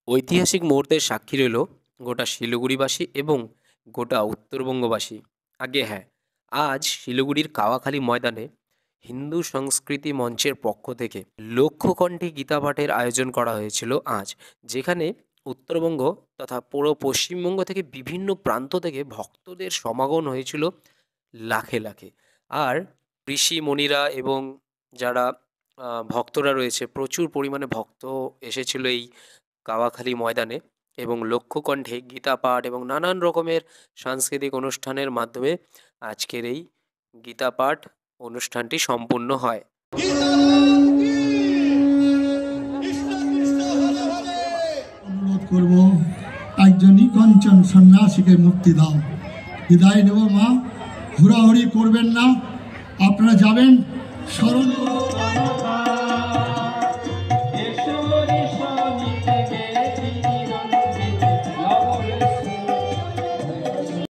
ঐতিহাসিক মুহূর্তের সাক্ষী রইল গোটা শিলিগুড়িবাসী এবং গোটা উত্তরবঙ্গবাসী। আগে হ্যাঁ, আজ শিলিগুড়ির কাওয়াখালী ময়দানে হিন্দু সংস্কৃতি মঞ্চের পক্ষ থেকে লক্ষ্যকণ্ঠী গীতাপাঠের আয়োজন করা হয়েছিল আজ, যেখানে উত্তরবঙ্গ তথা পুরো পশ্চিমবঙ্গ থেকে বিভিন্ন প্রান্ত থেকে ভক্তদের সমাগম হয়েছিল লাখে লাখে। আর ঋষিমণিরা এবং যারা ভক্তরা রয়েছে, প্রচুর পরিমাণে ভক্ত এসেছিল এই কাওয়াখালী ময়দানে এবং লক্ষ্যকণ্ঠে গীতা পাঠ এবং নানান রকমের সাংস্কৃতিক অনুষ্ঠানের মাধ্যমে আজকের এই গীতা পাঠ অনুষ্ঠানটি সম্পূর্ণ হয়। অনুরোধ করব, একজনই কঞ্চন সন্ন্যাসীকে মুক্তি দাও। বিদায় নেব মা, হুড়াহুড়ি করবেন না, আপনারা যাবেন, স্মরণ করবেন।